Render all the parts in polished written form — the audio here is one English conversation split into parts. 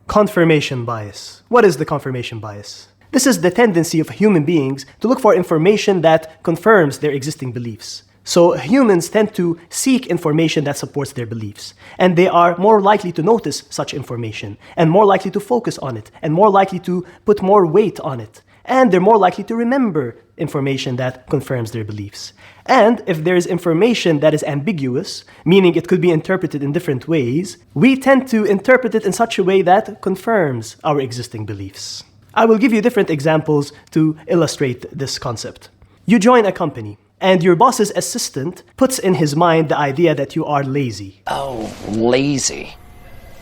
Confirmation bias. What is the confirmation bias? This is the tendency of human beings to look for information that confirms their existing beliefs. So humans tend to seek information that supports their beliefs. And they are more likely to notice such information, and more likely to focus on it, and more likely to put more weight on it. And they're more likely to remember information that confirms their beliefs. And if there is information that is ambiguous, meaning it could be interpreted in different ways, we tend to interpret it in such a way that confirms our existing beliefs. I will give you different examples to illustrate this concept. You join a company, and your boss's assistant puts in his mind the idea that you are lazy. Oh, lazy.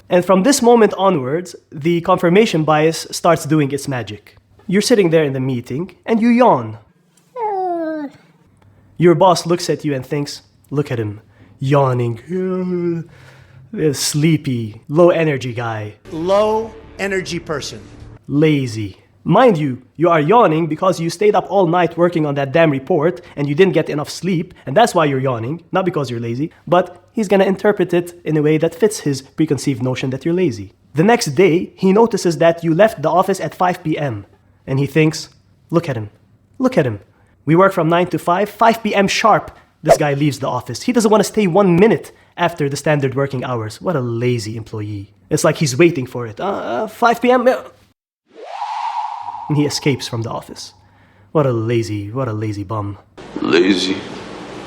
And from this moment onwards, the confirmation bias starts doing its magic. You're sitting there in the meeting, and you yawn. Your boss looks at you and thinks, look at him, yawning, sleepy, low energy guy. Low energy person. Lazy. Mind you, you are yawning because you stayed up all night working on that damn report and you didn't get enough sleep, and that's why you're yawning, not because you're lazy, but he's gonna interpret it in a way that fits his preconceived notion that you're lazy. The next day, he notices that you left the office at 5 p.m. and he thinks, look at him, look at him. We work from 9 to 5 p.m. sharp, this guy leaves the office. He doesn't want to stay 1 minute after the standard working hours. What a lazy employee. It's like he's waiting for it. 5 p.m. And he escapes from the office. What a lazy bum. Lazy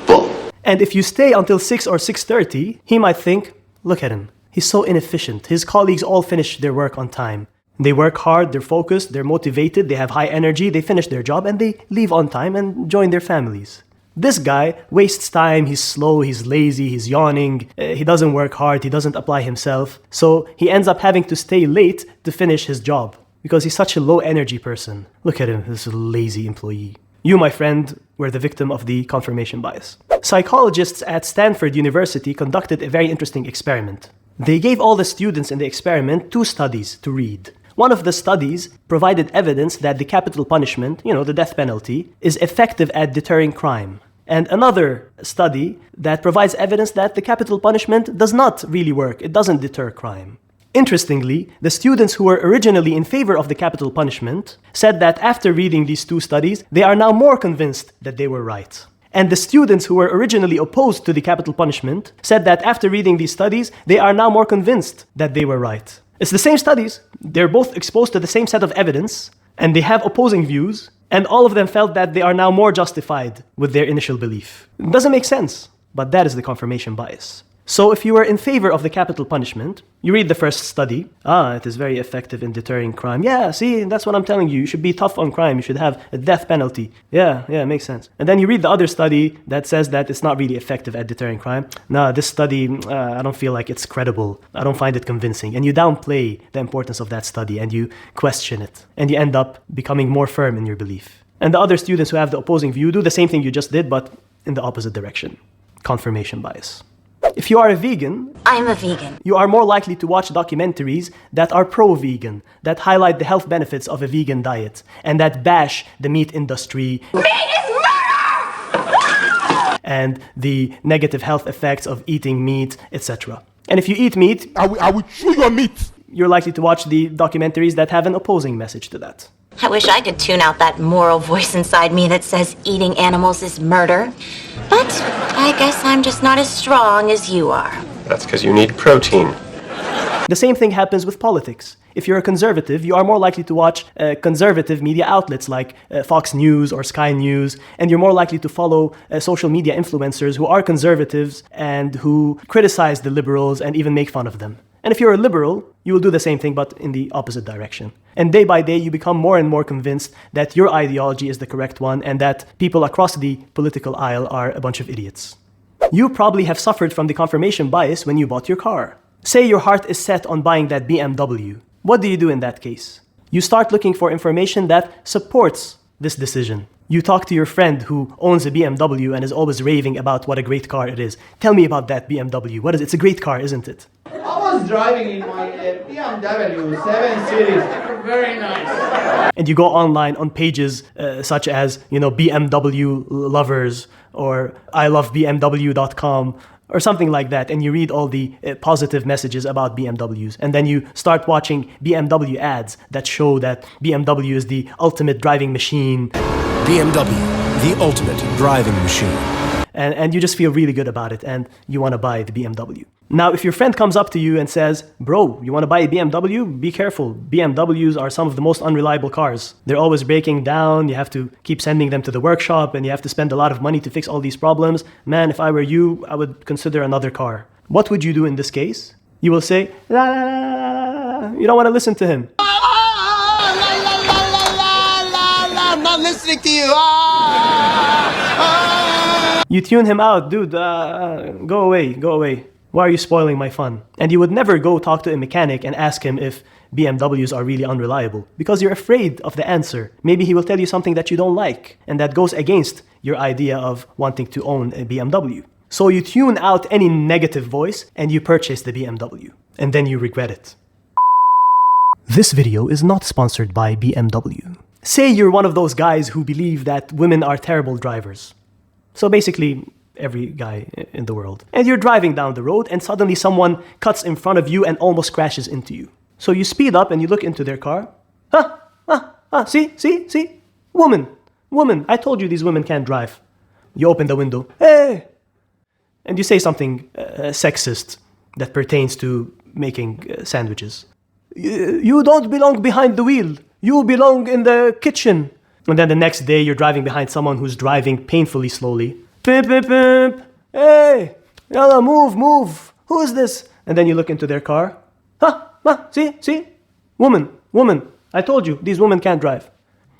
bum. And if you stay until 6 or 6:30, he might think, look at him. He's so inefficient. His colleagues all finish their work on time. They work hard, they're focused, they're motivated, they have high energy, they finish their job, and they leave on time and join their families. This guy wastes time, he's slow, he's lazy, he's yawning, he doesn't work hard, he doesn't apply himself, so he ends up having to stay late to finish his job because he's such a low energy person. Look at him, this lazy employee. You, my friend, were the victim of the confirmation bias. Psychologists at Stanford University conducted a very interesting experiment. They gave all the students in the experiment 2 studies to read. One of the studies provided evidence that the capital punishment, the death penalty, is effective at deterring crime. And another study that provides evidence that the capital punishment does not really work. It doesn't deter crime. Interestingly, the students who were originally in favor of the capital punishment said that after reading these 2 studies, they are now more convinced that they were right. And the students who were originally opposed to the capital punishment said that after reading these studies, they are now more convinced that they were right. It's the same studies, they're both exposed to the same set of evidence, and they have opposing views, and all of them felt that they are now more justified with their initial belief. It doesn't make sense, but that is the confirmation bias. So if you were in favor of the capital punishment, you read the first study. It is very effective in deterring crime. Yeah, see, that's what I'm telling you. You should be tough on crime. You should have a death penalty. Yeah, it makes sense. And then you read the other study that says that it's not really effective at deterring crime. No, this study, I don't feel like it's credible. I don't find it convincing. And you downplay the importance of that study and you question it. And you end up becoming more firm in your belief. And the other students who have the opposing view do the same thing you just did, but in the opposite direction. Confirmation bias. If you are a vegan, I'm a vegan. You are more likely to watch documentaries that are pro-vegan, that highlight the health benefits of a vegan diet, and that bash the meat industry. Meat is murder! And the negative health effects of eating meat, etc. And if you eat meat, I will chew your meat. You're likely to watch the documentaries that have an opposing message to that. I wish I could tune out that moral voice inside me that says eating animals is murder. But I guess I'm just not as strong as you are. That's because you need protein. The same thing happens with politics. If you're a conservative, you are more likely to watch conservative media outlets like Fox News or Sky News, and you're more likely to follow social media influencers who are conservatives and who criticize the liberals and even make fun of them. And if you're a liberal, you will do the same thing but in the opposite direction. And day by day, you become more and more convinced that your ideology is the correct one and that people across the political aisle are a bunch of idiots. You probably have suffered from the confirmation bias when you bought your car. Say your heart is set on buying that BMW. What do you do in that case? You start looking for information that supports this decision. You talk to your friend who owns a BMW and is always raving about what a great car it is. Tell me about that BMW. What is it? It's a great car, isn't it? I was driving in my BMW 7 Series. Very nice. And you go online on pages such as, BMW lovers or ilovebmw.com or something like that, and you read all the positive messages about BMWs, and then you start watching BMW ads that show that BMW is the ultimate driving machine. BMW, the ultimate driving machine. And you just feel really good about it, and you want to buy the BMW. Now, if your friend comes up to you and says, bro, you want to buy a BMW? Be careful. BMWs are some of the most unreliable cars. They're always breaking down. You have to keep sending them to the workshop, and you have to spend a lot of money to fix all these problems. Man, if I were you, I would consider another car. What would you do in this case? You will say, la la la la la la. You don't want to listen to him. I'm not listening to you. You tune him out, dude, go away. Why are you spoiling my fun? And you would never go talk to a mechanic and ask him if BMWs are really unreliable, because you're afraid of the answer. Maybe he will tell you something that you don't like, and that goes against your idea of wanting to own a BMW. So you tune out any negative voice and you purchase the BMW, and then you regret it. This video is not sponsored by BMW. Say you're one of those guys who believe that women are terrible drivers. So basically, every guy in the world. And you're driving down the road and suddenly someone cuts in front of you and almost crashes into you. So you speed up and you look into their car. See? Woman, I told you these women can't drive. You open the window. Hey! And you say something sexist that pertains to making sandwiches. You don't belong behind the wheel. You belong in the kitchen. And then the next day you're driving behind someone who's driving painfully slowly. Pimp. Hey! Yalla, move. Who is this? And then you look into their car. See? Woman. I told you, these women can't drive.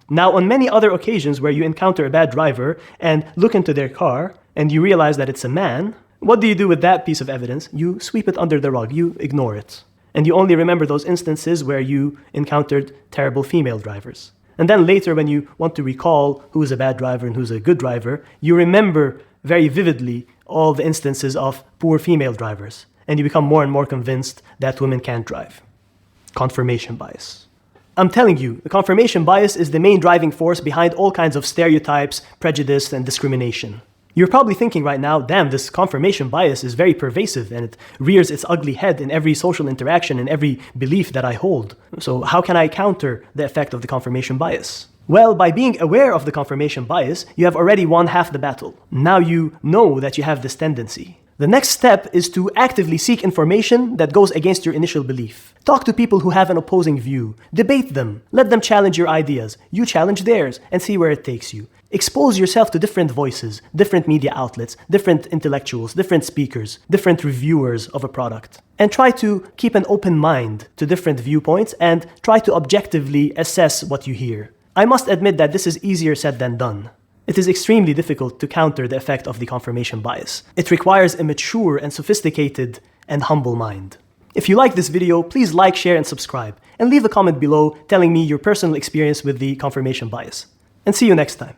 Now, on many other occasions where you encounter a bad driver and look into their car and you realize that it's a man, what do you do with that piece of evidence? You sweep it under the rug. You ignore it. And you only remember those instances where you encountered terrible female drivers. And then later, when you want to recall who's a bad driver and who's a good driver, you remember very vividly all the instances of poor female drivers. And you become more and more convinced that women can't drive. Confirmation bias. I'm telling you, the confirmation bias is the main driving force behind all kinds of stereotypes, prejudice, and discrimination. You're probably thinking right now, damn, this confirmation bias is very pervasive and it rears its ugly head in every social interaction and every belief that I hold. So how can I counter the effect of the confirmation bias? Well, by being aware of the confirmation bias, you have already won half the battle. Now you know that you have this tendency. The next step is to actively seek information that goes against your initial belief. Talk to people who have an opposing view. Debate them. Let them challenge your ideas. You challenge theirs and see where it takes you. Expose yourself to different voices, different media outlets, different intellectuals, different speakers, different reviewers of a product. And try to keep an open mind to different viewpoints and try to objectively assess what you hear. I must admit that this is easier said than done. It is extremely difficult to counter the effect of the confirmation bias. It requires a mature and sophisticated and humble mind. If you like this video, please like, share, and subscribe. And leave a comment below telling me your personal experience with the confirmation bias. And see you next time.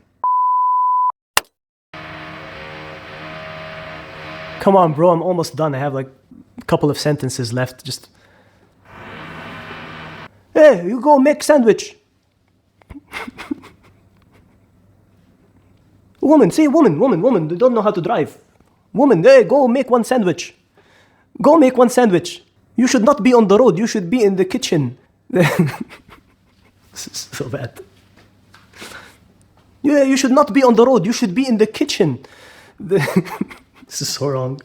Come on, bro, I'm almost done. I have like a couple of sentences left. Just... Hey, you go make sandwich. Woman, they don't know how to drive. Woman, hey, go make one sandwich. Go make one sandwich. You should not be on the road. You should be in the kitchen. This is so bad. Yeah, you should not be on the road. You should be in the kitchen. This is so wrong.